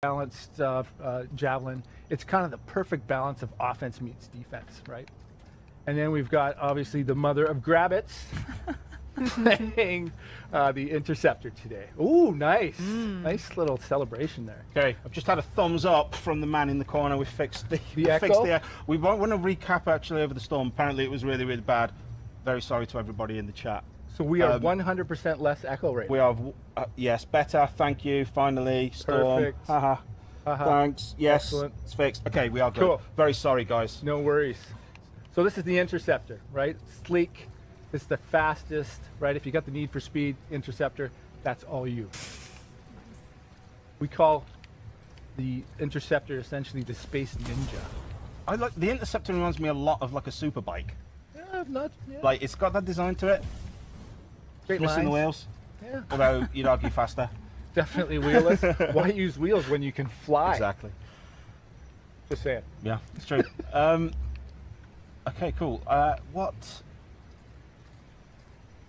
balanced javelin. It's kind of the perfect balance of offense meets defense, right? And then we've got obviously the mother of grabbits playing the interceptor today. Ooh, nice. Nice little celebration there. Okay, I've just had a thumbs up from the man in the corner. We fixed the echo? We want to recap actually over the storm. Apparently it was really, really bad. Very sorry to everybody in the chat. So we are 100% less echo right now. We are, yes, better. Thank you. Finally, storm. Perfect. Haha. Thanks. Yes, Excellent. it's fixed. Okay, we are good. Cool. Very sorry, guys. No worries. So this is the interceptor, right? Sleek. It's the fastest, right? If you got the need for speed, interceptor, that's all you. We call the interceptor essentially the space ninja. I like the interceptor. Reminds me a lot of like a super bike. Yeah, yeah. Like it's got that design to it. Great Missing the lines. wheels. Yeah. Although you'd argue faster. Definitely wheelless. Why use wheels when you can fly? Exactly. Just saying. Yeah, it's true. Okay, cool. What?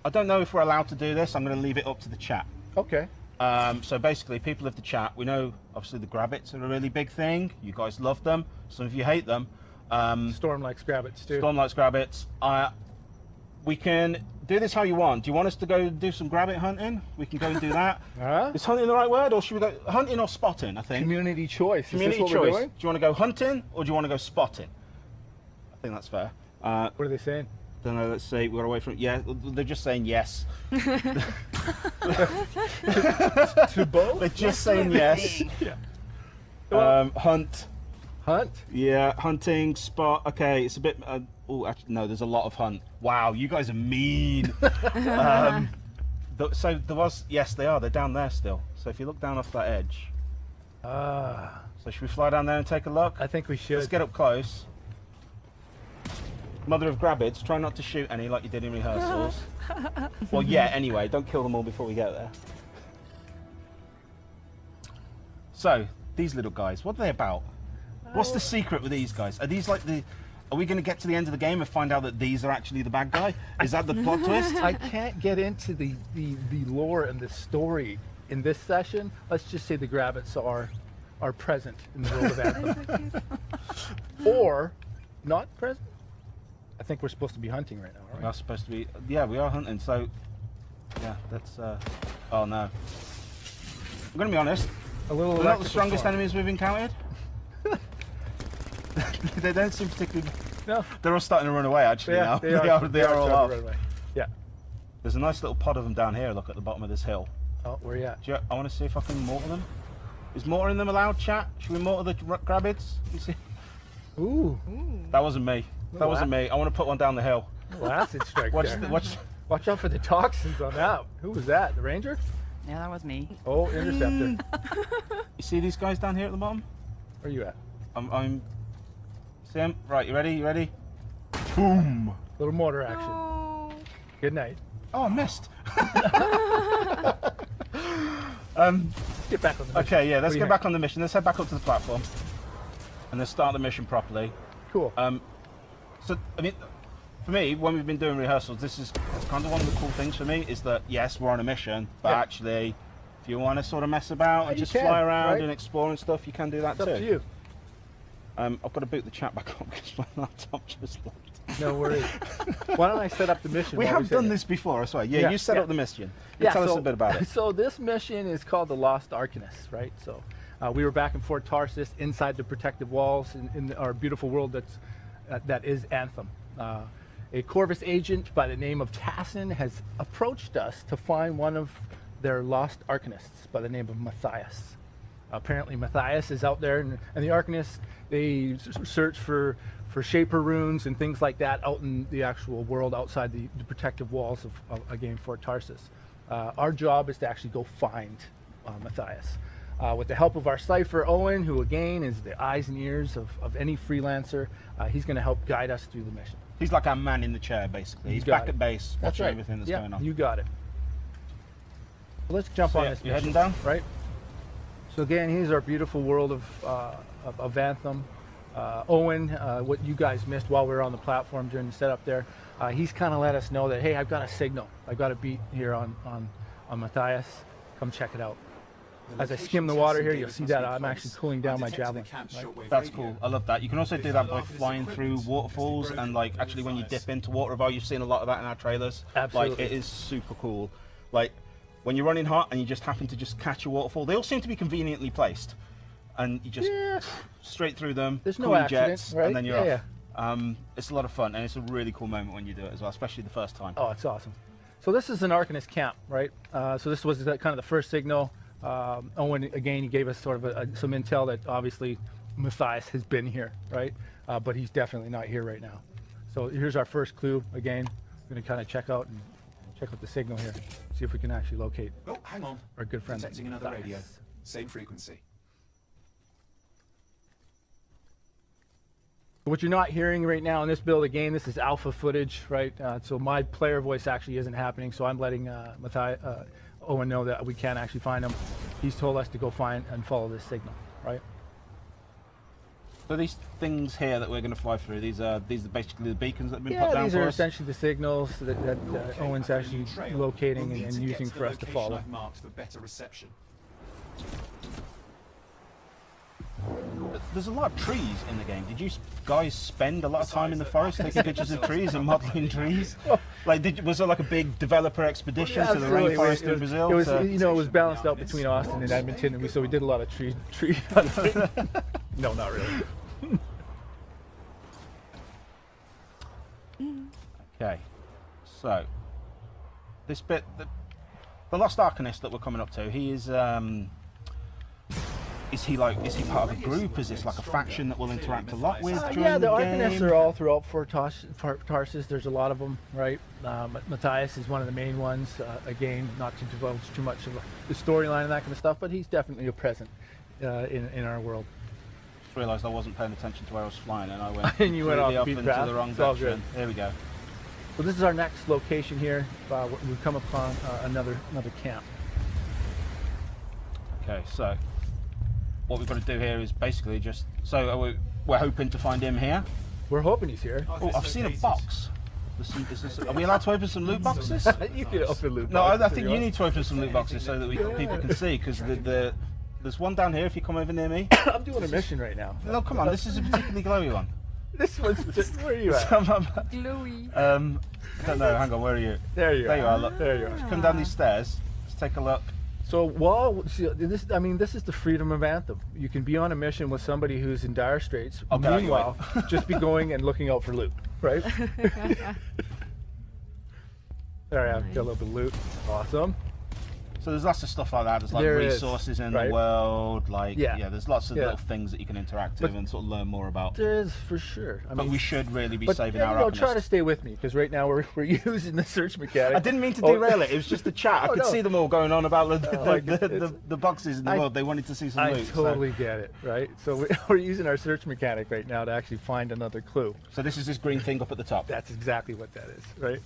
I don't know if we're allowed to do this. I'm going to leave it up to the chat. Okay. So basically, people of the chat, we know obviously the grabbits are a really big thing. You guys love them. Some of you hate them. Storm likes grabbits too. Storm likes grabbits. We can do this how you want. Do you want us to go do some grabbit hunting? We can go and do that. Is hunting the right word, or should we go hunting or spotting? I think. Community choice. Community is this what choice. We're doing? Do you want to go hunting or do you want to go spotting? I think that's fair. What are they saying? Don't know. Let's see. We're away from. Yeah, they're just saying yes. To both? They're just saying yes. Yeah. Hunt. Hunt? Yeah, hunting, spot. Okay, it's a bit. Oh, actually, no. There's a lot of hunt. Wow, you guys are mean. So there was. Yes, they are. They're down there still. So if you look down off that edge. So should we fly down there and take a look? I think we should. Let's get up close. Mother of grabbits, try not to shoot any like you did in rehearsals. Well, yeah, anyway, don't kill them all before we get there. So, these little guys, what are they about? What's the secret with these guys? Are these like the... Are we going to get to the end of the game and find out that these are actually the bad guy? Is that the plot twist? I can't get into the lore and the story in this session. Let's just say the grabbits are present in the world of Anthem. Or not present. I think we're supposed to be hunting right now, aren't we? We are supposed to be... Yeah, we are hunting, so... Yeah, that's... Oh, no. I'm going to be honest. A little They're not the strongest enemies we've encountered. They don't seem particularly... No. They're all starting to run away, actually, Yeah, now. they are all starting off. to run away. Yeah. There's a nice little pod of them down here, look, at the bottom of this hill. Oh, where you at? I want to see if I can mortar them. Is mortaring them allowed, chat? Should we mortar the grabbits? You see? Ooh. That wasn't me. That wasn't me. I want to put one down the hill. Well, acid strike there. Watch out for the toxins on that. Who was that? The ranger? Yeah, that was me. Oh, interceptor. You see these guys down here at the bottom? Where are you at? I'm... See them? Right, you ready? You ready? Boom! Little mortar action. Oh. Good night. Oh, I missed. Let's get back on the mission. Okay, yeah, let's get back on the mission. Let's head back up to the platform. And let's start the mission properly. Cool. So, I mean, for me, when we've been doing rehearsals, this is kind of one of the cool things for me, is that, yes, we're on a mission, but actually, if you want to sort of mess about and just fly around and explore and stuff, you can do that too. It's up to you. I've got to boot the chat back up because my laptop just locked. No worries. Why don't I set up the mission? We have done this before, I swear. Yeah, you set up the mission. Tell us a bit about it. So this mission is called the Lost Arcanist, right? So we were back in Fort Tarsis inside the protective walls in our beautiful world that is Anthem. A Corvus agent by the name of Tassin has approached us to find one of their lost Arcanists by the name of Matthias. Apparently Matthias is out there, and the Arcanists, they search for Shaper runes and things like that out in the actual world outside the protective walls of again, Fort Tarsis. Our job is to actually go find Matthias. With the help of our Cipher, Owen, who again is the eyes and ears of any freelancer, he's going to help guide us through the mission. He's like our man in the chair, basically. He's back at base, watching everything that's going on. You got it. Well, let's jump on this mission. You're heading down? Right. So again, here's our beautiful world of Anthem. Owen, what you guys missed while we were on the platform during the setup there, he's kind of let us know that, hey, I've got a signal. I've got a beat here on Matthias. Come check it out. as I skim the water here, you'll see that I'm actually cooling down my javelin. Right? That's cool. I love that. You can also do that by flying through waterfalls and like actually when you dip into water as well. You've seen a lot of that in our trailers. Absolutely. Like it is super cool. Like when you're running hot and you just happen to just catch a waterfall, they all seem to be conveniently placed, and you just straight through them. There's no cool accident, jets, right? and then you're off. It's a lot of fun, and it's a really cool moment when you do it as well, especially the first time. Oh, it's awesome. So this is an Arcanist camp, right? So this was kind of the first signal. Owen, again, he gave us sort of some intel that obviously Matthias has been here, right? But he's definitely not here right now. So here's our first clue. Again, we're going to kind of check out the signal here, see if we can actually locate. Oh, hang on. Our good friend. Detecting another radio. Same frequency. What you're not hearing right now in this build, again, this is alpha footage, right? So my player voice actually isn't happening, so I'm letting Owen know that we can't actually find him. He's told us to go find and follow this signal, right? So these things here that we're going to fly through, these are basically the beacons that have been put down Yeah, these for are us? essentially the signals that Owen's actually locating and using for us to follow. I've marked for better reception. There's a lot of trees in the game. Did you guys spend a lot of time in the forest taking pictures of trees and modeling trees? Like, was there like a big developer expedition to the rainforest in Brazil? It was, it was balanced out between Austin and Edmonton, and so we did a lot of tree hunting. No, not really. Okay, so this bit, the Lost Arcanist that we're coming up to, he is. Is he part of a group? Is this like a faction that we'll interact a lot with during yeah, the game? Arcanists are all throughout Fort Tarsus. There's a lot of them, right? Matthias is one of the main ones. Again, not to divulge too much of the storyline and that kind of stuff, but he's definitely a present in our world. Just realised I wasn't paying attention to where I was flying, and I went And you went off into beat path. the wrong It's all direction. good. Here we go. So this is our next location here. We've come upon another camp. Okay, so what we've got to do here is basically just we're hoping to find him here. We're hoping he's here. Oh, I've seen a box. Are we allowed to open some loot boxes? You can open loot No, boxes I if think you you want. need to open some loot boxes so that people can see, because there's one down here if you come over near me. I'm doing a mission right now. No, come on, this is a particularly glowy one. This one's just, where are you at? Glowy. I don't know, hang on, where are you? There you are. There you are, look. There you are. Come down these stairs, let's take a look. So this is the freedom of Anthem. You can be on a mission with somebody who's in dire straits. Okay, Meanwhile, just be going and looking out for loot, right? There I am, got a little bit of loot. Awesome. So there's lots of stuff like that. There's like There is, resources in right. the world, like Yeah. there's lots of Yeah. little things that you can interact with and sort of learn more about. There is for sure. I But mean, we should really be but saving yeah, our you know, try to alchemist. stay with me because right now we're using the search mechanic. I didn't mean to derail it. It was just the chat. I Oh, could no. see them all going on about like, the boxes in the world. They wanted to see some I loot. totally get it, right? So we're using our search mechanic right now to actually find another clue. So this is this green thing up at the top. That's exactly what that is, right?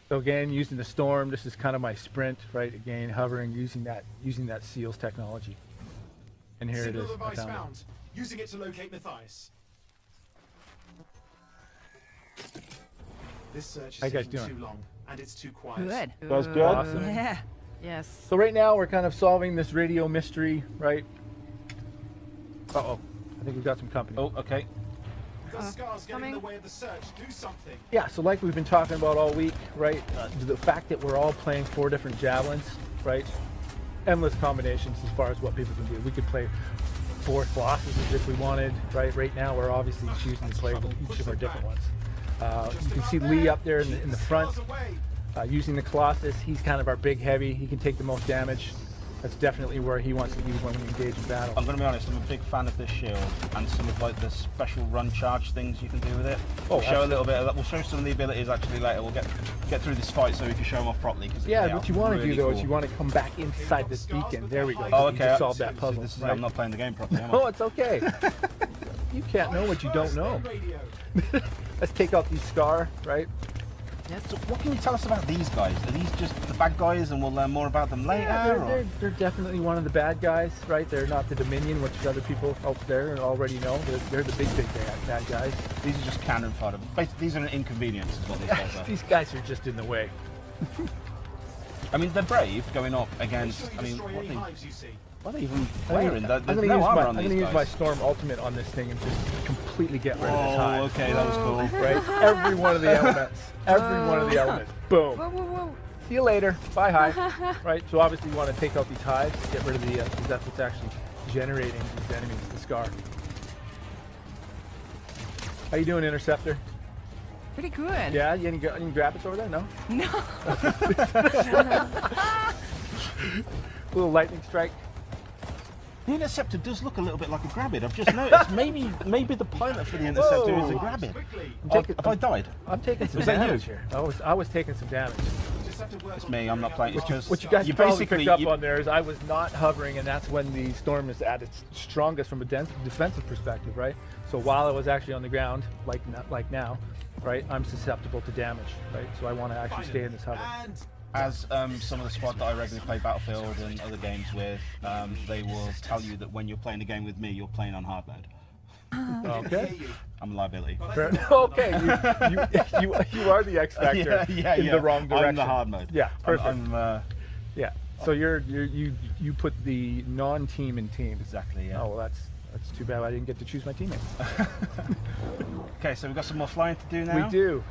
So again, using the storm, this is kind of my sprint, right? Again, hovering, using that seals technology. And here it is. Signal I device found it. found. Using it to locate Matthias. This search How is you guys taking doing? too long, and it's too quiet. Good. Guys good? Awesome. Yeah. Yes. So right now we're kind of solving this radio mystery, right? Uh-oh. I think we've got some company. Oh, okay. The scars getting in the coming. way of the search. Do something. Yeah, so like we've been talking about all week, right? The fact that we're all playing 4 different javelins, right? Endless combinations as far as what people can do. We could play 4 Colossuses if we wanted, right? Right now we're obviously choosing to play with each of our different ones. You can see Lee up there in the front Scars away. using the Colossus. He's kind of our big heavy. He can take the most damage. That's definitely where he wants to be when we engage in battle. I'm going to be honest. I'm a big fan of this shield and some of like the special run charge things you can do with it. Oh, We'll show a little bit of that. We'll show some of the abilities actually later. We'll get through this fight so we can show them off properly. Cause Yeah, they what are you want to really do though cool. is you want to come back inside this beacon. There we go. Oh, You okay. just solved that puzzle. This is, right? I'm not playing the game properly, am I? Oh, it's okay. You can't know what you don't know. Radio. Let's take out these Scar, right? Yes. So what can you tell us about these guys? Are these just the bad guys and we'll learn more about them later? Yeah, or- they're definitely one of the bad guys, right? They're not the Dominion, which other people out there already know. They're the big bad guys. These are just cannon fodder. Basically, these are an inconvenience is what these guys are. These guys are just in the way. I mean, they're brave going up against. I mean, Destroy what any they, hives you see. what are they even I'm wearing? gonna There's use no armor my, on I'm these gonna use my guys. storm ultimate on this thing and just completely get rid of this Oh, hive. okay, that was cool. Right? Every one of the elements. Every one of the elements. Boom. Whoa, whoa, whoa. See you later. Bye, hive. Right? So obviously you want to take out these hives, get rid of the, because that's what's actually generating these enemies, the scar. How you doing, Interceptor? Pretty good. Yeah, you can grab it over there? No? No. Little lightning strike. The Interceptor does look a little bit like a Grabbid. I've just noticed. Maybe the pilot for the Interceptor is a Whoa. Grabbid. Quickly. Have I died? I'm taking some Was that you? damage here. I was taking some damage. Just have to work It's on me. I'm not playing. It's just What you guys you probably basically picked up you- on there is I was not hovering, and that's when the storm is at its strongest from a defensive perspective, right? So while I was actually on the ground, like now, right, I'm susceptible to damage, right? So I want to actually stay in this hover. And As some of the squad that I regularly play Battlefield and other games with, they will tell you that when you're playing a game with me, you're playing on hard mode. Okay. I'm a liability. Fair- Okay. You are the X factor in the wrong direction. I'm the hard mode. Yeah. Perfect. I'm Yeah. So you put the non-team in team. exactly. Yeah. Oh well, that's too bad. I didn't get to choose my teammates. Okay, so we've got some more flying to do now. We do.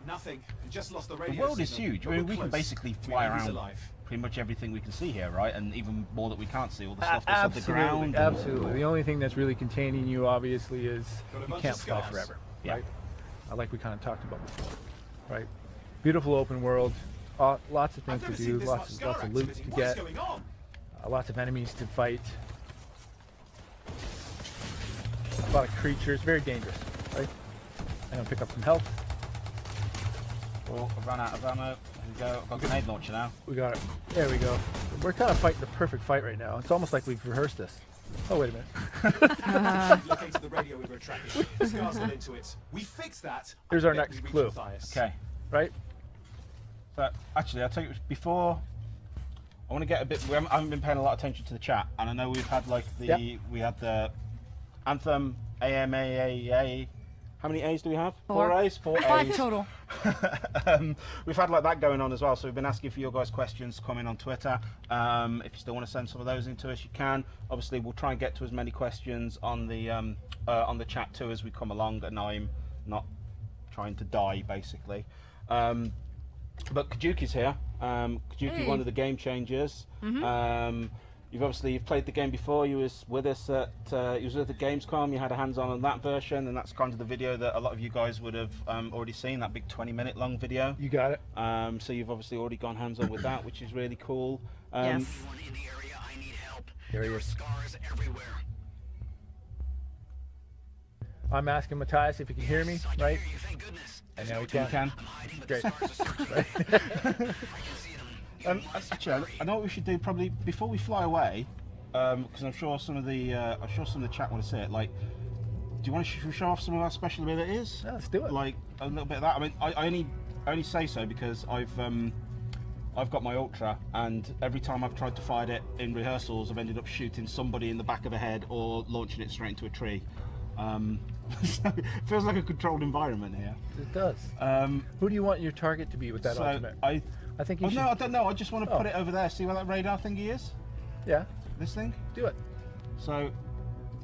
nothing. We just lost the The radio world is signal, huge. but I mean, we're we can close. basically We fly are around alive. pretty much everything we can see here, right? And even more that we can't see, all the stuff that's on the ground. Absolutely. The only thing that's really containing you, obviously, is Got a you bunch can't of fly scars. forever, Yeah. right? Like we kind of talked about before, right? Beautiful open world, lots of I've things to never do, seen this lots much of scar loot activity. to What is get, going on? lots of enemies to fight, a lot of creatures, very dangerous, right? I'm gonna pick up some health. Oh, I've run out of ammo. There we go. I've got a grenade launcher now. We got it. There we go. We're kind of fighting the perfect fight right now. It's almost like we've rehearsed this. Oh, wait a minute. Located the radio we were tracking. The scars got into it. We fixed that. Here's I our bet next we reached clue. Matthias. Okay. Right? But actually, I'll tell you before. I want to get a bit. I haven't been paying a lot of attention to the chat, and I know we've had like the Yep. we had the Anthem AMAAA. How many A's do we have? Four. A's. 4 5 A's. total. We've had like that going on as well, so we've been asking for your guys' questions coming on Twitter. If you still want to send some of those into us, you can. Obviously, we'll try and get to as many questions on the chat too as we come along, and I'm not trying to die basically. But Kajuki's here. Kajuki, Hey. one of the game changers. You've played the game before. You was with us at you was at the Gamescom. You had a hands-on that version, and that's kind of the video that a lot of you guys would have already seen. That big 20-minute long video. You got it. So you've obviously already gone hands-on with that, which is really cool. Yes. In the area, I need help. There he There are is. scars everywhere. I'm asking Matthias if he can hear me, I can right? hear you, thank goodness. And now he You can. can. I'm hiding, but Great. the scars are circulating. I can see them. Actually, I know what we should do probably before we fly away, because I'm sure some of the chat want to see it. Like, do you want to show off some of our special abilities? Yeah, let's do it. Like a little bit of that. I mean, I only say so because I've got my Ultra, and every time I've tried to fire it in rehearsals, I've ended up shooting somebody in the back of the head or launching it straight into a tree. So it feels like a controlled environment here. It does. Who do you want your target to be with that so ultimate? I think you should. no, I don't know. I just want to Oh. put it over there. See where that radar thingy is? Yeah, This thing. do it. So,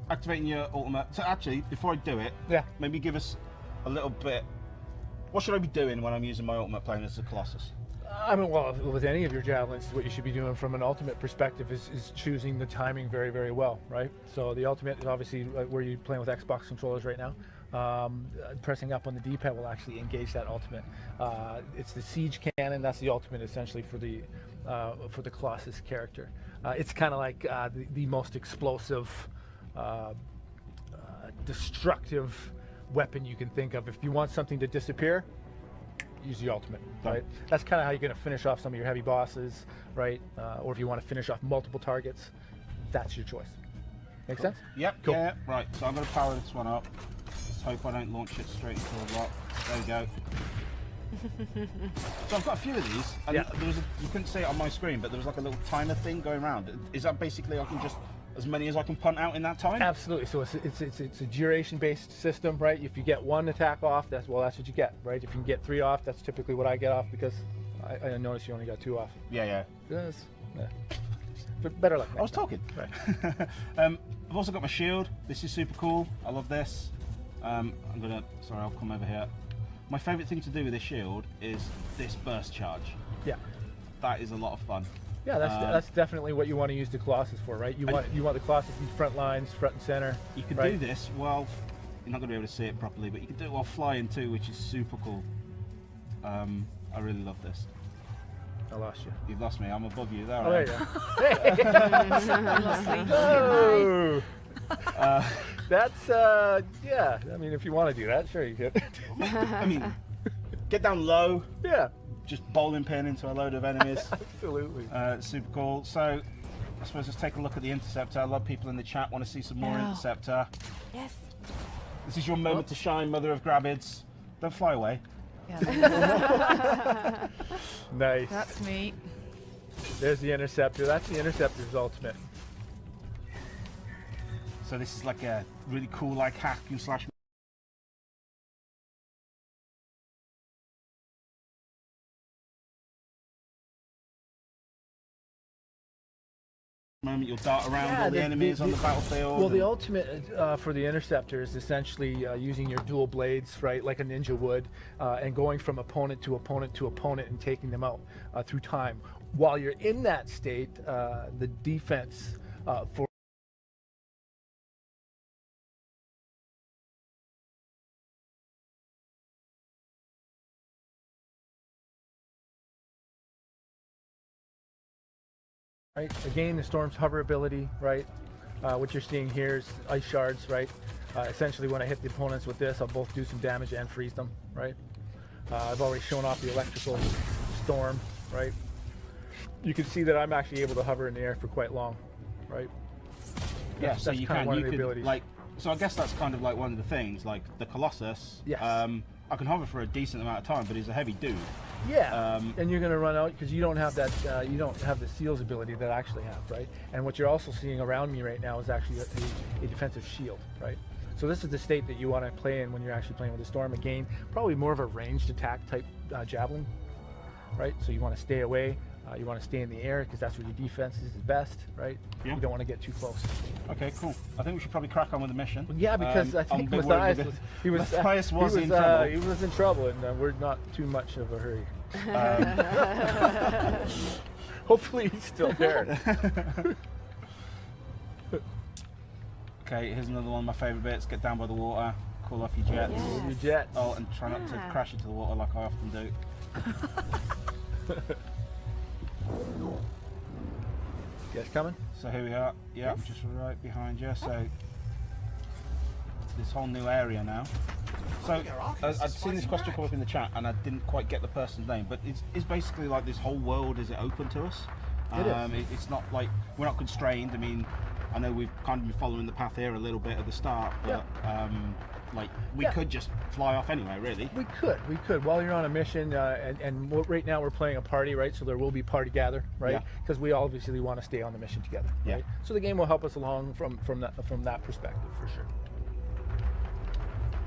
activating your ultimate. So actually, before I do it, Yeah. maybe give us a little bit. What should I be doing when I'm using my ultimate playing as a Colossus? I mean, well, with any of your javelins, what you should be doing from an ultimate perspective is choosing the timing very, very well, right? So the ultimate is obviously where you're playing with Xbox controllers right now. Pressing up on the D-pad will actually engage that ultimate. It's the siege cannon. That's the ultimate essentially for the Colossus character. It's kind of like the most explosive, destructive weapon you can think of. If you want something to disappear, use the ultimate, right? That's kind of how you're going to finish off some of your heavy bosses, right? Or if you want to finish off multiple targets, that's your choice. Make sense? Yep. Cool. Yeah. Right. So I'm going to power this one up. Let's hope I don't launch it straight into the rock. There we go. So I've got a few of these, and Yeah. there was you couldn't see it on my screen, but there was like a little timer thing going around. Is that basically I can just as many as I can punt out in that time? Absolutely. So it's a duration-based system, right? If you get one attack off, that's what you get, right? If you can get 3 off, that's typically what I get off because I noticed you only got 2 off. Yeah. Yes. Yeah. But better luck. I was next time. talking. Right. I've also got my shield. This is super cool. I love this. Sorry, I'll come over here. My favourite thing to do with this shield is this burst charge. Yeah. That is a lot of fun. Yeah, that's definitely what you want to use the Colossus for, right? You want the Colossus to be front lines, front and center. You can right? do this while you're not going to be able to see it properly, but you can do it while flying too, which is super cool. I really love this. I lost you. You've lost me. I'm above you there. Oh, there you Lovely. go. That's yeah. I mean, if you want to do that, sure you can. I mean, get down low, Yeah, just bowling pin into a load of enemies. absolutely. Super cool. So, I suppose let's take a look at the Interceptor. A lot of people in the chat want to see some more Yeah. Interceptor. Yes. This is your moment to shine, Mother of Grabbids. Don't fly away. Yeah. Nice. That's me. There's the Interceptor. That's the Interceptor's ultimate. So this is like a really cool like hack and slash moment. You'll dart around all the enemies on the battlefield. Well, the ultimate for the Interceptor is essentially using your dual blades, right, like a ninja would, and going from opponent to opponent to opponent and taking them out through time. While you're in that state, the defense for right? Again, the Storm's hover ability, right? What you're seeing here is ice shards, right? Essentially, when I hit the opponents with this, I'll both do some damage and freeze them, right? I've already shown off the electrical storm, right? You can see that I'm actually able to hover in the air for quite long, right? Yeah, That's so you kind of can, one you of the could, abilities. like, so I guess that's kind of like one of the things, like the Colossus. Yes. I can hover for a decent amount of time, but he's a heavy dude. Yeah, and you're going to run out because you don't have that. You don't have the seals ability that I actually have, right? And what you're also seeing around me right now is actually a defensive shield, right? So this is the state that you want to play in when you're actually playing with the Storm. Again, probably more of a ranged attack type javelin, right? So you want to stay away. You want to stay in the air because that's where your defense is best, right? Yeah. You don't want to get too close. Okay, cool. I think we should probbe crack on with the mission. Yeah, because I I'm a think bit worried Matthias with was Matthias was in trouble. He was in trouble, and we're not too much of a hurry. Hopefully he's still there. Okay, here's another one of my favourite bits. Get down by the water, call off your jets. Yes. Your jets. Oh, and try not to crash into the water like I often do. You guys coming? So here we are. Yeah, I'm just right behind you. So this whole new area now. So I'd seen this question come up in the chat, and I didn't quite get the person's name, but it's basically like this whole world. Is it open to us? It is. It's not like we're not constrained. I mean, I know we've kind of been following the path here a little bit at the start, but like we could just fly off anyway, really. We could. While you're on a mission, right now we're playing a party, right? So there will be party gather, right? Yeah. Because we obviously want to stay on the mission together, Yeah. right? So the game will help us along from that perspective for sure.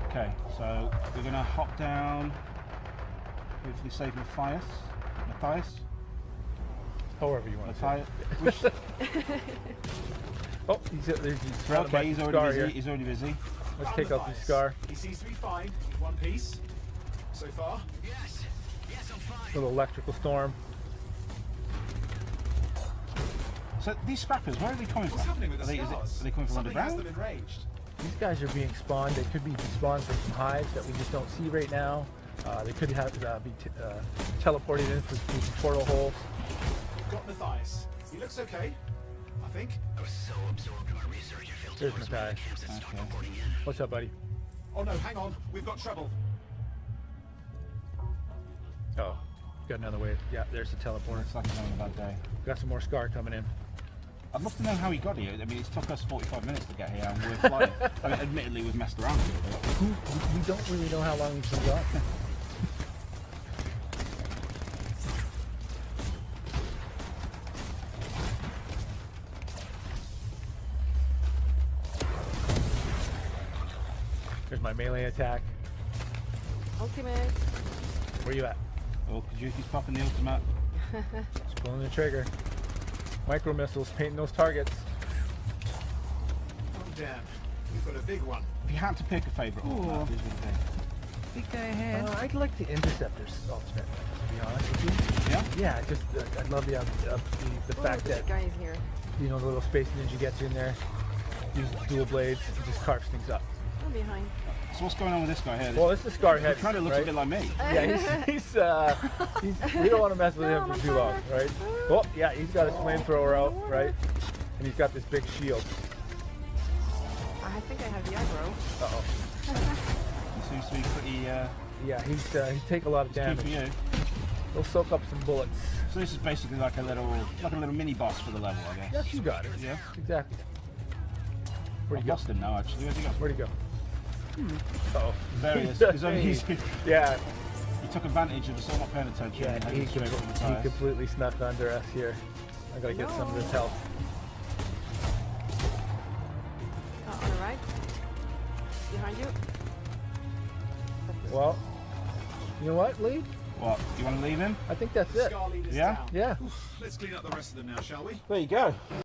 Okay, so we're gonna hop down. Hopefully save Matthias. However you want to say. Matthias. Oh, he's surrounded by Okay, he's Scar already here. busy. He's already busy. Let's Found take out the Matthias. Scar. He seems to be fine in one piece so far. Yes, I'm fine. Little electrical storm. So these scrappers, where are they coming What's from? happening with Are the they, scars? are they coming from Something has underground? them enraged. These guys are being spawned. They could be spawned from some hives that we just don't see right now. They could have be teleported in through some portal holes. Got Matthias. He looks okay, I think. I was so absorbed in my research, I failed to There's notice when the Matthias. camps had stopped Okay. reporting in. What's up, buddy? Oh no, hang on. We've got trouble. Oh, got another wave. Yeah, there's the teleporter. Looks like he's having a bad day. Got some more Scar coming in. I'd love to know how he got here. I mean, it's took us 45 minutes to get here, and we're flying. I mean, admittedly, we've messed around a little bit. We don't really know how long he's been gone. There's my melee attack. Ultimate. Where you at? Oh, Kajuki's popping the ultimate. Just pulling the trigger. Micro missiles painting those targets. Oh damn, we've got a big one. If you had to pick a favourite ultimate, who's going to be? Big guy ahead. I'd like the Interceptor's ultimate, to be honest with you. Yeah? Yeah, just I love the fact that guys here. you know the little space ninja gets in there, uses dual blades, and just carves things up. I'm behind. So what's going on with this guy here? Well, this is Scar He Head. kind of looks right? a bit like me. Yeah, he's we don't want to mess with him for too long, right? Oh, yeah, he's got his flamethrower out, right? And he's got this big shield. I think I have the aggro. Uh-oh. He seems to be pretty Yeah, he's take a lot of key damage. for you. He'll soak up some bullets. So this is basically like a little mini boss for the level, I guess. Yes, you got it. Yeah. Exactly. Where'd I've he go? lost him now, actually. Where'd he go? Where'd he go? Uh-oh. There he is. He's only- he's- Yeah, he took advantage of us all not paying attention. yeah, and he headed straight for the tires. completely snuck under us here. I gotta get some of this health. On the right. Behind you. Well, you know what, Lee? What? You want to leave him? I think that's it. Scar leaders Yeah? down. Yeah. Let's clean up the rest of them now, shall we? There you go.